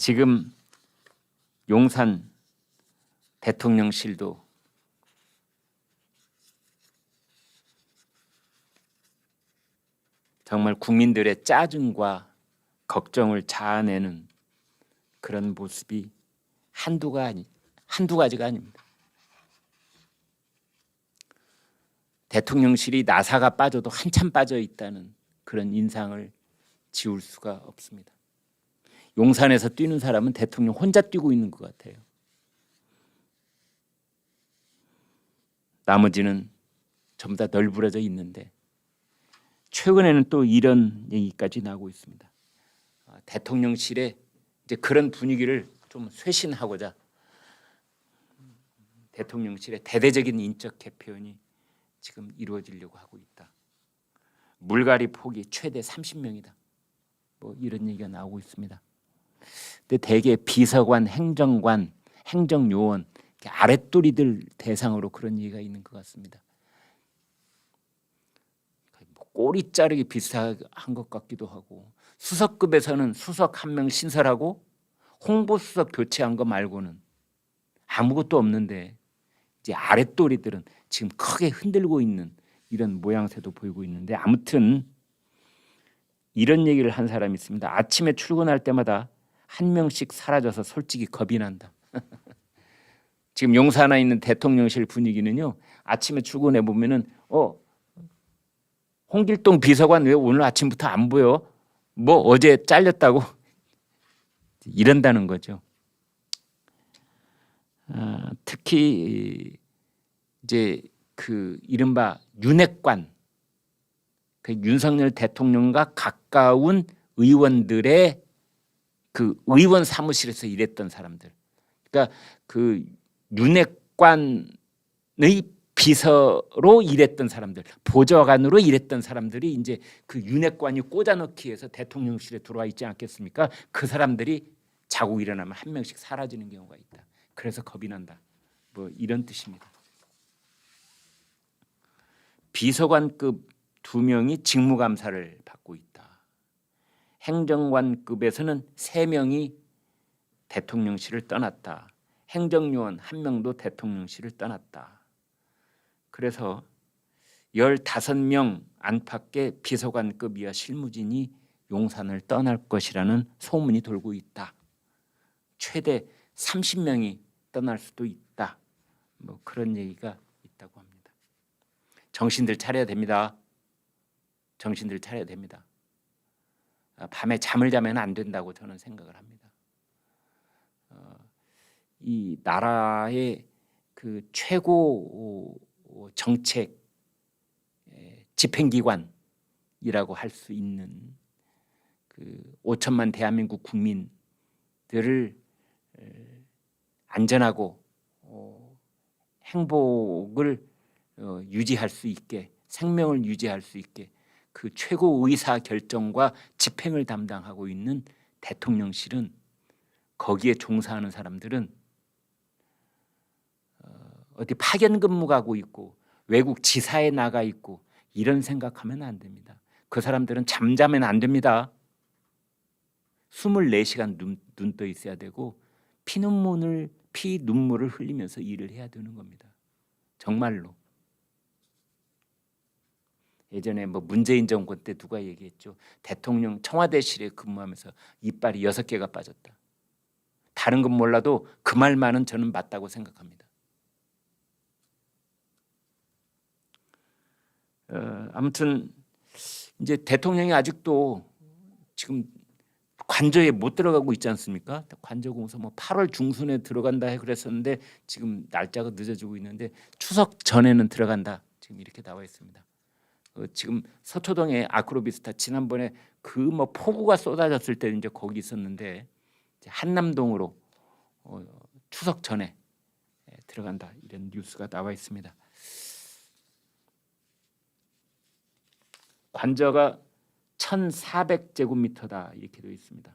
지금 용산 대통령실도 정말 국민들의 짜증과 걱정을 자아내는 그런 모습이 한두 가지가 아닙니다. 대통령실이 나사가 빠져도 한참 빠져 있다는 그런 인상을 지울 수가 없습니다. 용산에서 뛰는 사람은 대통령 혼자 뛰고 있는 것 같아요. 나머지는 전부 다 널브러져 있는데 최근에는 또 이런 얘기까지 나오고 있습니다. 대통령실에 이제 그런 분위기를 좀 쇄신하고자 대통령실의 대대적인 인적 개편이 지금 이루어지려고 하고 있다. 물갈이 폭이 최대 30명이다. 뭐 이런 얘기가 나오고 있습니다. 근데 대개 비서관, 행정관, 행정요원 아랫도리들 대상으로 그런 얘기가 있는 것 같습니다. 꼬리 자르기 비슷한 것 같기도 하고 수석급에서는 수석 한 명 신설하고 홍보수석 교체한 거 말고는 아무것도 없는데 이제 아랫도리들은 지금 크게 흔들고 있는 이런 모양새도 보이고 있는데 아무튼 이런 얘기를 한 사람이 있습니다. 아침에 출근할 때마다 한 명씩 사라져서 솔직히 겁이 난다. 지금 용산에 있는 대통령실 분위기는요. 아침에 출근해 보면은 홍길동 비서관 왜 오늘 아침부터 안 보여? 뭐 어제 잘렸다고? 이런다는 거죠. 특히 이제 그 이른바 윤핵관, 그 윤석열 대통령과 가까운 의원들의 그 의원 사무실에서 일했던 사람들, 그러니까 그 윤핵관의 비서로 일했던 사람들, 보좌관으로 일했던 사람들이 이제 그 윤핵관이 꽂아넣기 위해서 대통령실에 들어와 있지 않겠습니까? 그 사람들이 자고 일어나면 한 명씩 사라지는 경우가 있다. 그래서 겁이 난다. 뭐 이런 뜻입니다. 비서관급 2명이 직무감사를 받고 있다. 행정관급에서는 3명이 대통령실을 떠났다. 행정요원 1명도 대통령실을 떠났다. 그래서 15명 안팎의 비서관급 이하 실무진이 용산을 떠날 것이라는 소문이 돌고 있다. 최대 30명이 떠날 수도 있다. 뭐 그런 얘기가 있다고 합니다. 정신들 차려야 됩니다. 정신들 차려야 됩니다. 밤에 잠을 자면 안 된다고 저는 생각을 합니다. 이 나라의 그 최고 정책 집행기관이라고 할 수 있는 그 5천만 대한민국 국민들을 안전하고 행복을 유지할 수 있게, 생명을 유지할 수 있게 그 최고 의사 결정과 집행을 담당하고 있는 대통령실은, 거기에 종사하는 사람들은 어디 파견 근무 가고 있고 외국 지사에 나가 있고 이런 생각하면 안 됩니다. 그 사람들은 잠자면 안 됩니다. 24시간 눈 떠 있어야 되고 피눈물을 흘리면서 일을 해야 되는 겁니다. 정말로. 예전에 뭐 문재인 정권 때 누가 얘기했죠. 대통령 청와대실에 근무하면서 이빨이 6개가 빠졌다. 다른 건 몰라도 그 말만은 저는 맞다고 생각합니다. 아무튼 이제 대통령이 아직도 지금 관저에 못 들어가고 있지 않습니까? 관저공사 뭐 8월 중순에 들어간다 그랬었는데 지금 날짜가 늦어지고 있는데 추석 전에는 들어간다. 지금 이렇게 나와 있습니다. 지금 서초동의 아크로비스타, 지난번에 그 뭐 폭우가 쏟아졌을 때 이제 거기 있었는데 이제 한남동으로 추석 전에 들어간다, 이런 뉴스가 나와 있습니다. 관저가 1,400제곱미터다 이렇게 되어 있습니다.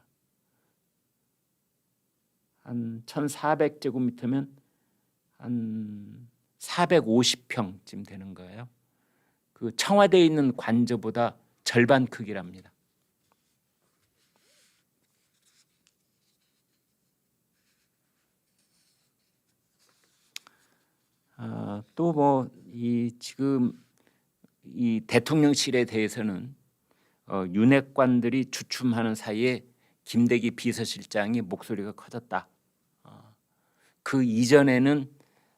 한 1,400제곱미터면 한 450평쯤 되는 거예요. 그 청와대에 있는 관저보다 절반 크기랍니다. 또 뭐 이 지금 이 대통령실에 대해서는 윤핵관들이 주춤하는 사이에 김대기 비서실장이 목소리가 커졌다. 그 이전에는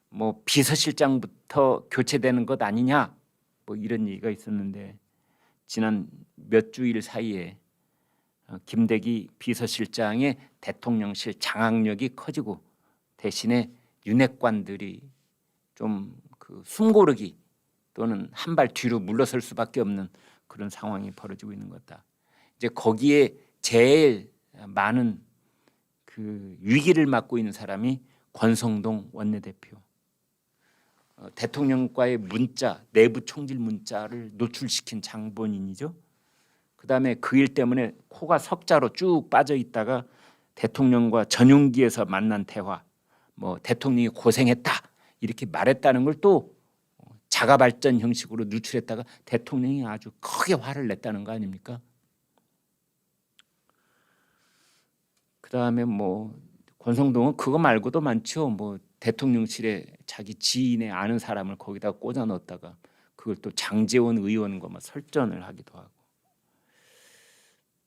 뭐 비서실장부터 교체되는 것 아니냐 뭐 이런 얘기가 있었는데 지난 몇 주일 사이에 김대기 비서실장의 대통령실 장악력이 커지고 대신에 윤핵관들이 좀 그 숨고르기 또는 한 발 뒤로 물러설 수밖에 없는 그런 상황이 벌어지고 있는 거다. 이제 거기에 제일 많은 그 위기를 맞고 있는 사람이 권성동 원내대표. 대통령과의 문자, 내부 총질 문자를 노출시킨 장본인이죠. 그다음에 그 일 때문에 코가 석자로 쭉 빠져 있다가 대통령과 전용기에서 만난 대화, 뭐 대통령이 고생했다 이렇게 말했다는 걸 또 자가 발전 형식으로 누출했다가 대통령이 아주 크게 화를 냈다는 거 아닙니까? 그다음에 뭐 권성동은 그거 말고도 많죠. 뭐 대통령실에 자기 지인의 아는 사람을 거기다 꽂아 넣었다가 그걸 또 장제원 의원과 막 설전을 하기도 하고.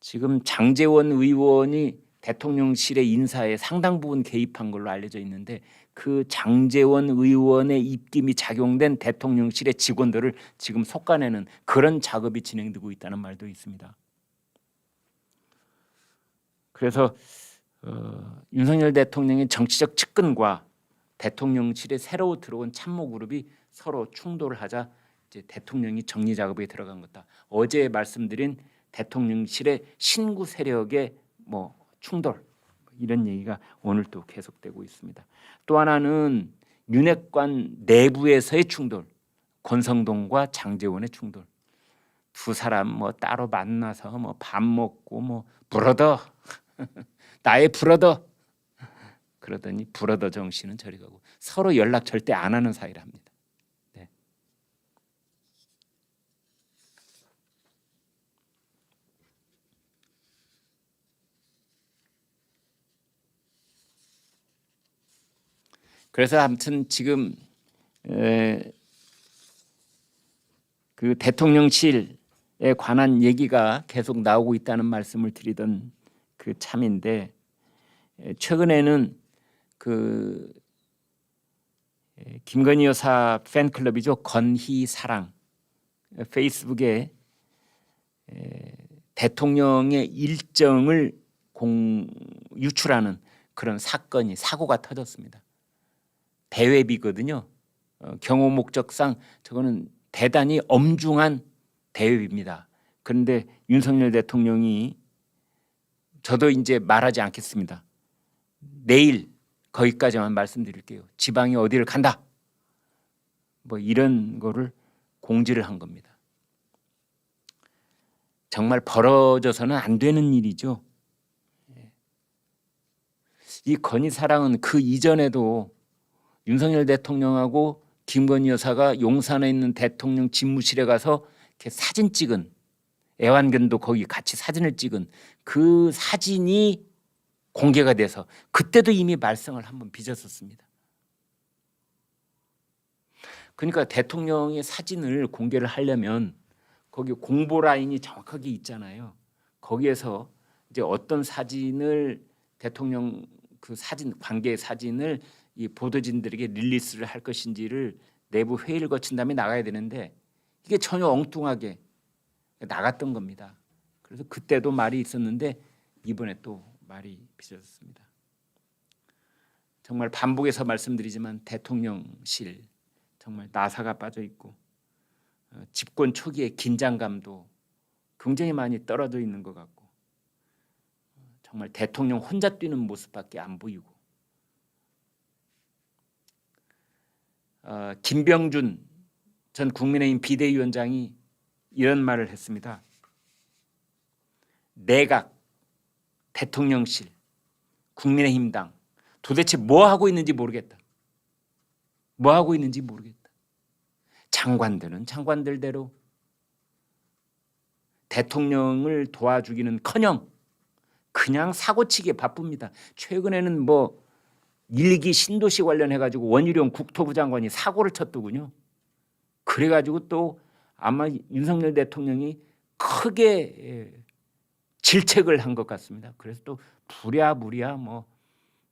지금 장제원 의원이 대통령실의 인사에 상당 부분 개입한 걸로 알려져 있는데 그 장제원 의원의 입김이 작용된 대통령실의 직원들을 지금 속아내는 그런 작업이 진행되고 있다는 말도 있습니다. 그래서 윤석열 대통령의 정치적 측근과 대통령실에 새로 들어온 참모 그룹이 서로 충돌을 하자 이제 대통령이 정리 작업에 들어간 거다. 어제 말씀드린 대통령실의 신구 세력의 뭐 충돌 이런 얘기가 오늘 또 계속되고 있습니다. 또 하나는 윤핵관 내부에서의 충돌, 권성동과 장제원의 충돌. 두 사람 뭐 따로 만나서 뭐 밥 먹고 뭐 브러더 나의 브러더 그러더니 브러더 정신은 저리 가고 서로 연락 절대 안 하는 사이랍니다. 네. 그래서 아무튼 지금 그 대통령실에 관한 얘기가 계속 나오고 있다는 말씀을 드리던 그 참인데 최근에는 그 김건희 여사 팬클럽이죠. 건희사랑 페이스북에 대통령의 일정을 유출하는 그런 사고가 터졌습니다. 대회비거든요. 경호 목적상 저거는 대단히 엄중한 대회비입니다. 그런데 윤석열 대통령이 저도 이제 말하지 않겠습니다. 내일 거기까지만 말씀드릴게요. 지방이 어디를 간다. 뭐 이런 거를 공지를 한 겁니다. 정말 벌어져서는 안 되는 일이죠. 이 건희사랑은 그 이전에도 윤석열 대통령하고 김건희 여사가 용산에 있는 대통령 집무실에 가서 이렇게 사진 찍은 애완견도 거기 같이 사진을 찍은 그 사진이 공개가 돼서 그때도 이미 말썽을 한번 빚었었습니다. 그러니까 대통령의 사진을 공개를 하려면 거기 공보 라인이 정확하게 있잖아요. 거기에서 이제 어떤 사진을 대통령 그 사진 관계 사진을 이 보도진들에게 릴리스를 할 것인지를 내부 회의를 거친 다음에 나가야 되는데 이게 전혀 엉뚱하게 나갔던 겁니다. 그래서 그때도 말이 있었는데 이번에 또 말이 빚어졌습니다. 정말 반복해서 말씀드리지만 대통령실 정말 나사가 빠져 있고 집권 초기의 긴장감도 굉장히 많이 떨어져 있는 것 같고 정말 대통령 혼자 뛰는 모습밖에 안 보이고 김병준 전 국민의힘 비대위원장이 이런 말을 했습니다. 내각, 대통령실, 국민의힘당 도대체 뭐 하고 있는지 모르겠다. 뭐 하고 있는지 모르겠다. 장관들은 장관들대로 대통령을 도와주기는커녕 그냥 사고치기에 바쁩니다. 최근에는 뭐 일기 신도시 관련해가지고 원희룡 국토부 장관이 사고를 쳤더군요. 그래가지고 또 아마 윤석열 대통령이 크게 질책을 한 것 같습니다. 그래서 또 부랴부랴 뭐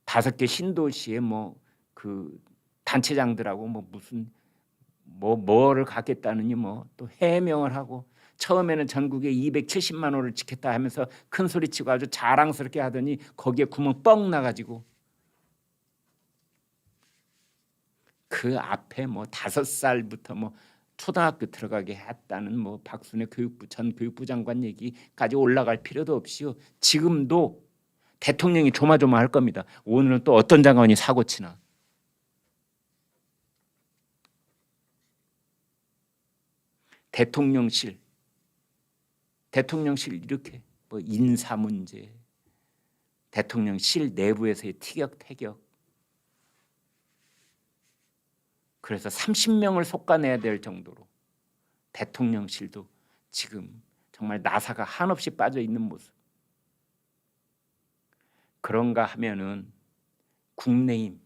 5개 신도시에 뭐 그 단체장들하고 뭐 무슨 뭐를 갖겠다느니 뭐 또 해명을 하고 처음에는 전국에 270만 호를 짓겠다 하면서 큰 소리치고 아주 자랑스럽게 하더니 거기에 구멍 뻥 나가지고 그 앞에 뭐 5살부터 뭐 초등학교 들어가게 했다는 뭐 박순애 전 교육부 장관 얘기까지 올라갈 필요도 없이요. 지금도 대통령이 조마조마할 겁니다. 오늘은 또 어떤 장관이 사고치나. 대통령실 이렇게 뭐 인사 문제, 대통령실 내부에서의 티격태격. 그래서 30명을 솎아내야 될 정도로 대통령실도 지금 정말 나사가 한없이 빠져 있는 모습. 그런가 하면은 국민의힘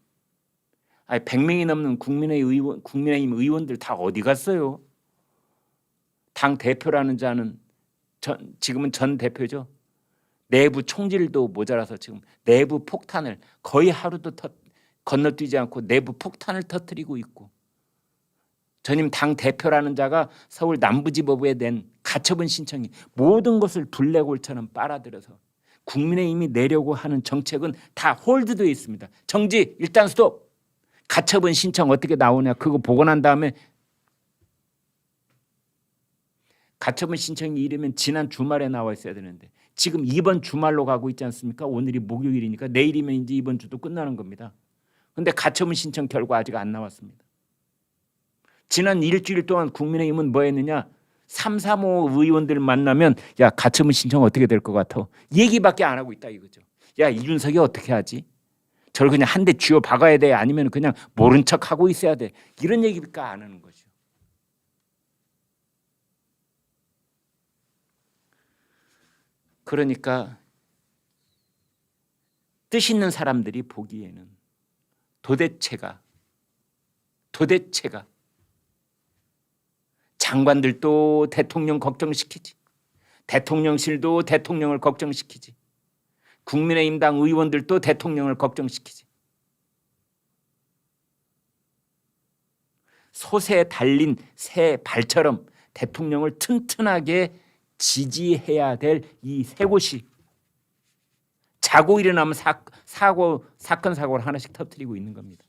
100명이 넘는 국민의힘 의원들 다 어디 갔어요? 당 대표라는 자는 지금은 전 대표죠. 내부 총질도 모자라서 지금 내부 폭탄을 거의 하루도 건너뛰지 않고 내부 폭탄을 터뜨리고 있고, 전임 당 대표라는 자가 서울 남부지법에 낸 가처분 신청이 모든 것을 블랙홀처럼 빨아들여서 국민의힘이 내려고 하는 정책은 다 홀드되어 있습니다. 정지, 일단 스톱. 가처분 신청 어떻게 나오냐 그거 보고 난 다음에 가처분 신청이 이르면 지난 주말에 나와 있어야 되는데 지금 이번 주말로 가고 있지 않습니까? 오늘이 목요일이니까 내일이면 이제 이번 주도 끝나는 겁니다. 그런데 가처분 신청 결과 아직 안 나왔습니다. 지난 일주일 동안 국민의힘은 뭐 했느냐? 3, 3호 의원들 만나면 야 가처분 신청 어떻게 될 것 같아? 얘기밖에 안 하고 있다 이거죠. 야 이준석이 어떻게 하지? 저를 그냥 한 대 쥐어 박아야 돼? 아니면 그냥 모른 척하고 있어야 돼? 이런 얘기밖에 안 하는 거죠. 그러니까 뜻 있는 사람들이 보기에는 도대체가 장관들도 대통령 걱정시키지, 대통령실도 대통령을 걱정시키지, 국민의힘 당 의원들도 대통령을 걱정시키지. 솥에 달린 새 발처럼 대통령을 튼튼하게 지지해야 될 이 세 곳이 자고 일어나면 사건 사고를 하나씩 터뜨리고 있는 겁니다.